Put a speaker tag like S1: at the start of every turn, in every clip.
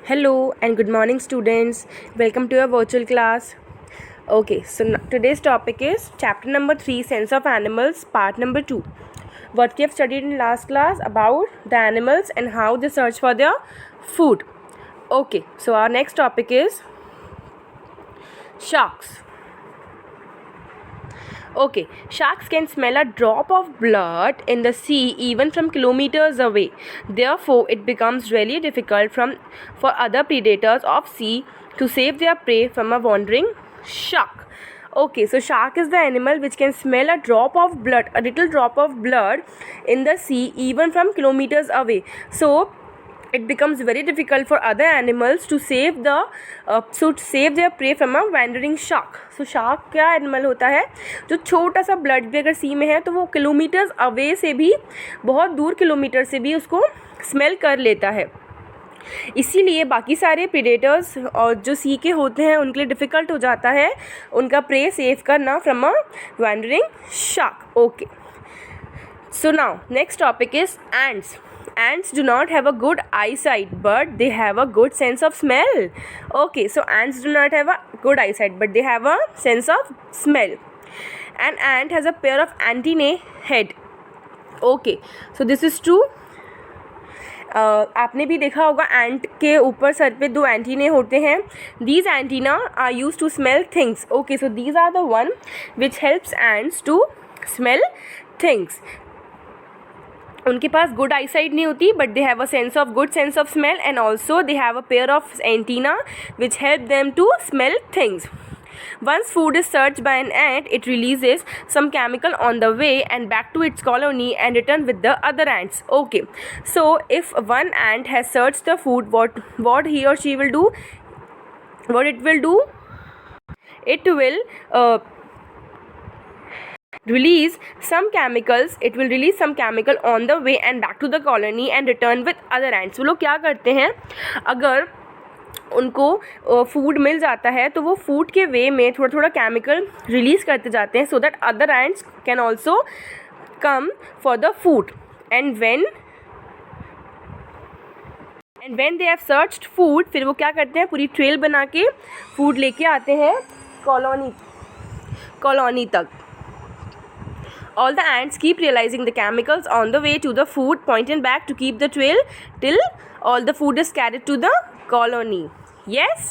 S1: Hello and good morning, students. Welcome to your virtual class. Okay, so today's topic is chapter number 3, Sense of Animals, part number 2. What we have studied in last class about the animals and how they search for their food. Okay, so our next topic is sharks. Okay, sharks can smell a drop of blood in the sea even from kilometers away. Therefore, it becomes really difficult for other predators of sea to save their prey from a wandering shark. Okay, so shark is the animal which can smell a drop of blood, a little drop of blood in the sea even from kilometers away. So it becomes very difficult for other animals to save their prey from a wandering shark. So shark क्या animal होता है जो छोटा सा blood भी अगर सी में है तो वो किलोमीटर्स अवे से भी, बहुत दूर किलोमीटर से भी उसको स्मेल कर लेता है. इसीलिए बाकी सारे प्रीडेटर्स और जो सी के होते हैं उनके लिए डिफ़िकल्ट हो जाता है उनका प्रे सेव करना from a wandering shark. Okay, so now next topic is ants. Ants do not have a good eyesight, but they have a good sense of smell. Okay, so ants do not have a good eyesight, but they have a sense of smell. An ant has a pair of antennae head. Okay, so this is true. आपने भी देखा होगा एंट के ऊपर sir पे दो antennae होते हैं. These antenna are use to smell things. Okay, so these are the one which helps ants to smell things. उनके पास गुड आईसाइट नहीं होती but they have a good sense of smell and also they have a pair of antenna which help them to smell things. Once food is searched by an ant, it releases some chemical on the way and back to its colony and return with the other ants. Okay, so if one ant has searched the food, what he or she will do? What it will do? It will release some chemicals. It will release some chemical on the way and back to the colony and return with other ants. वो लोग क्या करते हैं, अगर उनको food मिल जाता है तो वो फूड के वे में थोड़ा थोड़ा केमिकल रिलीज़ करते जाते हैं so that other ants can also come for the food. And when they have searched food, फिर वो क्या करते हैं, पूरी ट्रेल बना के फूड लेके आते हैं कॉलोनी तक. All the ants keep realizing the chemicals on the way to the food point and back to keep the trail till all the food is carried to the colony. Yes,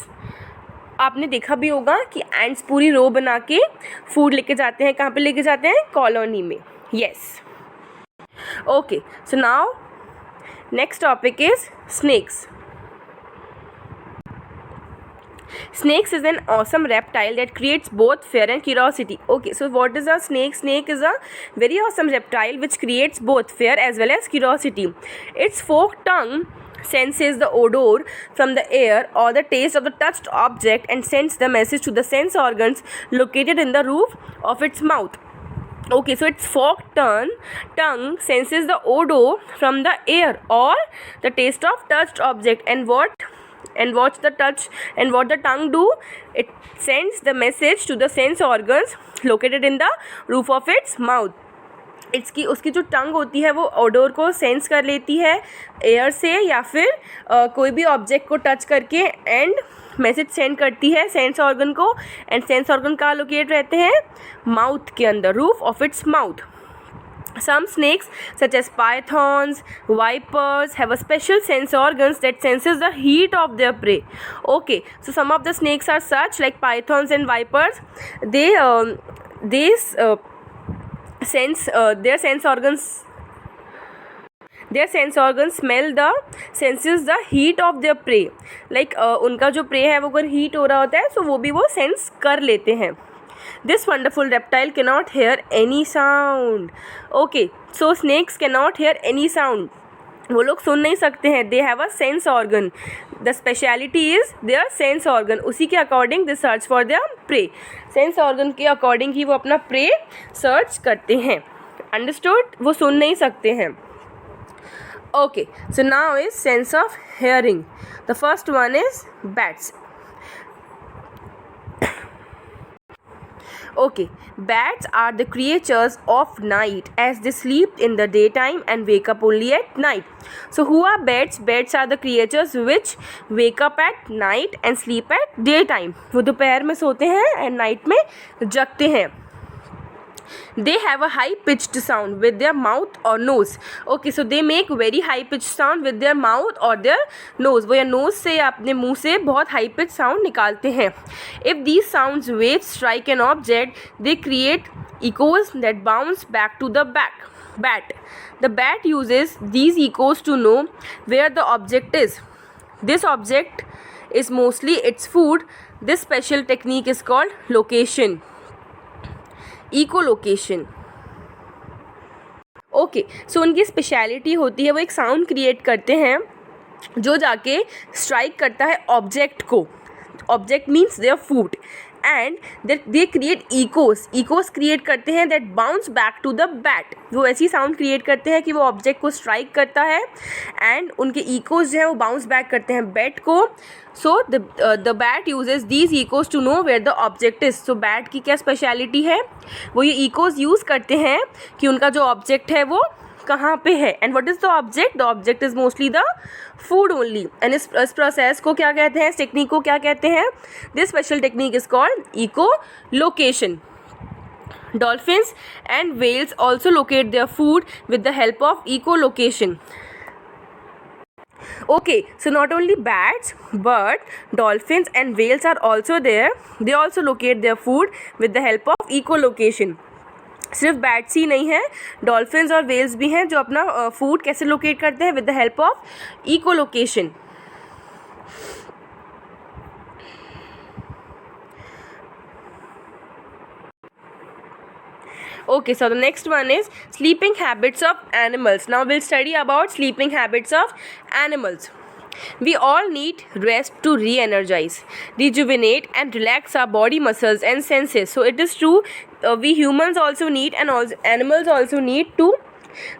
S1: आपने देखा भी होगा कि ants पूरी रो बना के food लेके जाते हैं. कहाँ पे लेके जाते हैं? कॉलोनी में. Yes. Okay, so now next topic is snakes. Snakes is an awesome reptile that creates both fear and curiosity. Okay, so what is a snake? Snake is a very awesome reptile which creates both fear as well as curiosity. Its forked tongue senses the odor from the air or the taste of the touched object and sends the message to the sense organs located in the roof of its mouth. Okay, so its forked tongue senses the odor from the air or the taste of touched object and what the tongue do, it sends the message to the sense organs located in the roof of its mouth. उसकी जो टंग होती है वो odour को sense कर लेती है air से या फिर कोई भी ऑब्जेक्ट को टच करके एंड मैसेज सेंड करती है सेंस ऑर्गन को. एंड सेंस ऑर्गन कहाँ लोकेट रहते हैं? माउथ के अंदर, roof of its mouth. Some snakes, such as pythons, vipers, have a special sense organs that senses the heat of their prey. Okay, so some of the snakes are such, like pythons and vipers. They sense their sense organs. Their sense organs senses the heat of their prey. Like उनका जो prey है वो अगर heat हो रहा होता है, so वो भी वो sense कर लेते हैं. This wonderful reptile cannot hear any sound. Okay, so snakes cannot hear any sound. वो लोग सुन नहीं सकते हैं. They have a sense organ. The speciality is their sense organ. उसी के according they search for their prey. Sense organ के according ही वो अपना prey search करते हैं. Understood? वो सुन नहीं सकते हैं. Okay, so now is sense of hearing. The first one is bats. Okay, bats are the creatures of night as they sleep in the daytime and wake up only at night. So who are bats? Bats are the creatures which wake up at night and sleep at daytime. वो दोपहर में सोते हैं and night में जगते हैं. They have a high pitched sound with their mouth or nose. Okay, so they make very high pitched sound with their mouth or their nose. वो या nose से या अपने मुंह से बहुत high pitched sound निकालते हैं. If these sounds waves strike an object, they create echoes that bounce back to the bat. The bat uses these echoes to know where the object is. This object is mostly its food. This special technique is called location. Echolocation. Okay, so उनकी speciality होती है वो एक sound create करते हैं जो जाके strike करता है ऑब्जेक्ट को. Object means their food and they create echoes create करते हैं that bounce back to the bat. वो ऐसी साउंड क्रिएट करते हैं कि वो ऑब्जेक्ट को स्ट्राइक करता है एंड उनके इकोस जो हैं वो बाउंस बैक करते हैं बैट को. So the bat uses these echoes to know where the object is. So bat की क्या स्पेशलिटी है, वो ये इकोस यूज़ करते हैं कि उनका जो ऑब्जेक्ट है वो कहाँ पे है. And what is the object? The object is mostly the food only. And इस प्रोसेस को क्या कहते हैं, इस टेक्निक को क्या कहते हैं? This special technique is called echolocation. Dolphins and whales also locate their food with the help of echolocation. Okay, so not only bats but dolphins and whales are also there. They also locate their food with the help of echolocation. सिर्फ bats ही नहीं है, dolphins और Wales भी हैं जो अपना food कैसे locate करते हैं with the help of echolocation. Okay, so the next one is sleeping habits of animals. Now we'll study about sleeping habits of animals. We all need rest to re-energize, rejuvenate and relax our body muscles and senses. So it is true, we humans also need and also animals also need to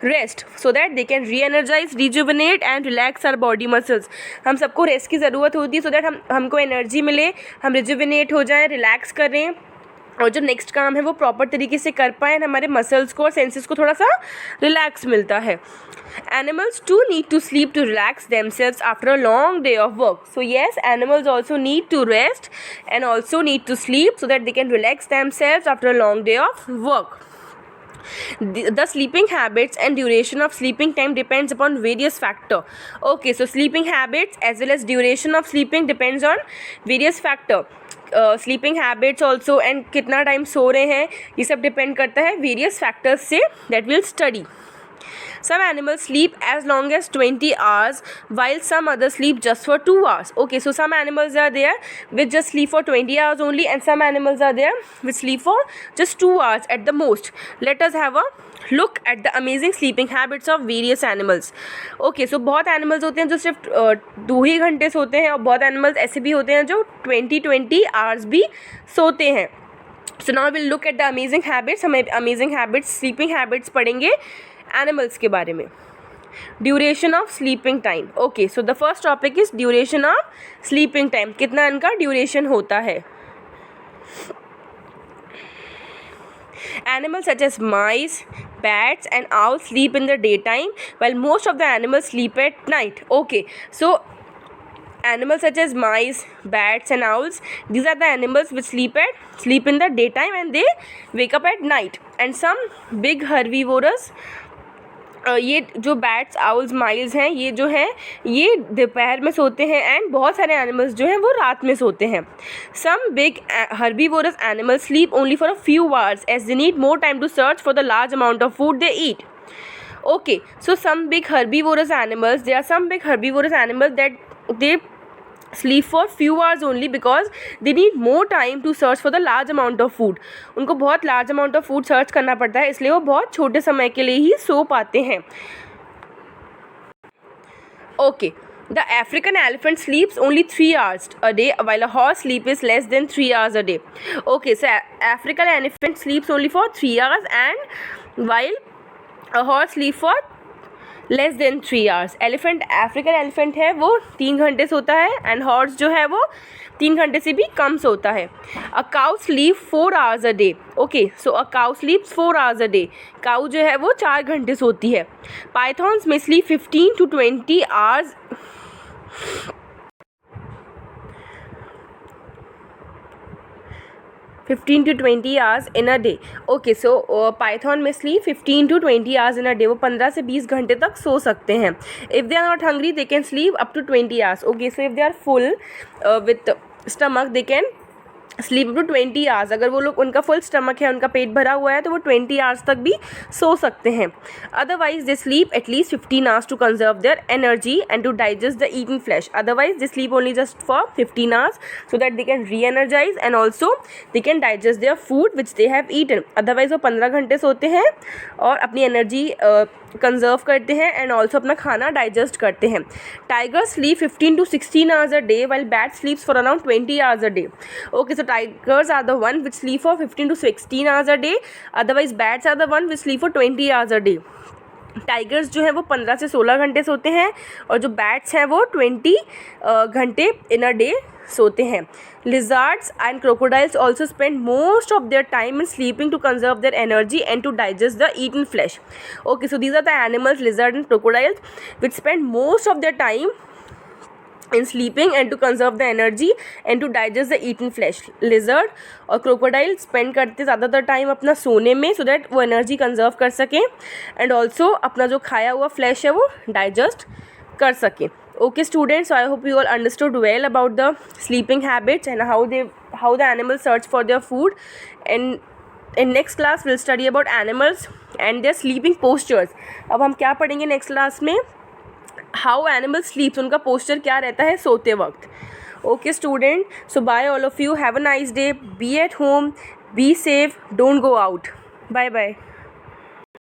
S1: rest so that they can re-energize, rejuvenate and relax our body muscles. हम सबको rest की ज़रूरत होती है so that हमको energy मिले, हम rejuvenate हो जाएं, रिलैक्स करें और जो नेक्स्ट काम है वो प्रॉपर तरीके से कर पाएँ. हमारे मसल्स को और सेंसेस को थोड़ा सा रिलैक्स मिलता है. Animals too need to sleep to relax themselves after a long day of work. So yes, animals also need to rest and also need to sleep so that they can relax themselves after a long day of work. The sleeping habits and duration of sleeping time depends upon various factor. Okay, so sleeping habits as well as duration of sleeping depends on various factor. Sleeping habits also and कितना time so रहे हैं ये सब depend करता है various factors से that we'll study. Some animals sleep as long as 20 hours while some others sleep just for 2 hours. Okay, so some animals are there which just sleep for 20 hours only and some animals are there which sleep for just 2 hours at the most. Let us have a look at the amazing sleeping habits of various animals. Okay, so बहुत animals होते हैं जो सिर्फ 2 ही घंटे सोते हैं और बहुत animals ऐसे भी होते हैं जो 20 hours भी सोते हैं. So now we'll look at the amazing habits. हम amazing habits, sleeping habits पढ़ेंगे एनिमल्स के बारे में. Duration of sleeping time. Okay, so the first topic is duration of sleeping time. कितना इनका ड्यूरेशन होता है. Animals such as mice, bats and owls sleep in the daytime while most of the animals sleep at night. Okay, so animals such as mice, bats and owls, these are the animals which sleep in the daytime and they wake up at night. And some big herbivores, ये जो bats, owls, miles हैं ये जो हैं ये दोपहर में सोते हैं एंड बहुत सारे एनिमल्स जो हैं वो रात में सोते हैं. Some big herbivorous animals sleep only for a few hours as they need more time to search for the large amount of food they eat. Okay, so some big herbivorous animals, there are some big herbivorous animals that they sleep for few hours only because they need more time to search for the large amount of food. उनको बहुत large amount of food search करना पड़ता है इसलिए वो बहुत छोटे समय के लिए ही सो पाते हैं. Okay, the African elephant sleeps only 3 hours a day while a horse sleep is less than 3 hours a day. Okay, so African elephant sleeps only for 3 hours and while a horse sleep for less than 3 hours. Elephant, African elephant है वो 3 घंटे सोता है, and horse जो है वो 3 घंटे से भी कम सोता है। A cow sleep 4 hours a day. Okay, so a cow sleeps 4 hours a day. Cow जो है वो 4 घंटे सोती है। पाइथॉन्स में sleep 15 to 20 hours 15 to 20 hours in a day. Okay, so python में sleep 15 to 20 hours in a day, वो 15 से 20 घंटे तक सो सकते हैं। If they are not hungry they can sleep up to 20 hours. Okay, so if they are full with stomach they can sleep up to 20 hours. अगर वो लोग, उनका फुल स्टमक है, उनका पेट भरा हुआ है, तो वो 20 आवर्स तक भी सो सकते हैं। Otherwise they sleep at least 15 hours to conserve their energy and to digest the eaten flesh. Otherwise they sleep only just for 15 hours so that they can re energise and also they can digest their food which they have eaten. Otherwise वो 15 घंटे सोते हैं और अपनी energy conserve करते हैं and also अपना खाना डाइजेस्ट करते हैं। Tiger sleep 15 to 16 hours a day while bat स्लीप्स for around 20 hours a day. Okay, so tigers are the one which sleep for 15 to 16 hours a day, otherwise bats are the one which sleep for 20 hours a day। Tigers जो है वो 15 से 16 घंटे सोते हैं और जो bats हैं वो 20 घंटे इन अ डे सोते हैं। Lizards and crocodiles also spend most of their time in sleeping to conserve their energy and to digest the eaten flesh. Okay, so these are the animals, lizard and crocodiles, which spend most of their time in sleeping and to conserve the energy and to digest the eaten flesh। lizard और crocodile spend करते ज़्यादातर time अपना सोने में so that वो energy conserve कर सकें and also अपना जो खाया हुआ फ्लैश है वो डाइजेस्ट कर सकें। Okay students, so I hope you all understood well about the sleeping habits and how the animals search for their food, and in next class we'll study about animals and their sleeping postures। अब हम क्या पढ़ेंगे next class में? How animal sleeps, उनका posture क्या रहता है सोते वक्त। Okay student, so bye all of you, have a nice day, be at home, be safe, don't go out, bye bye.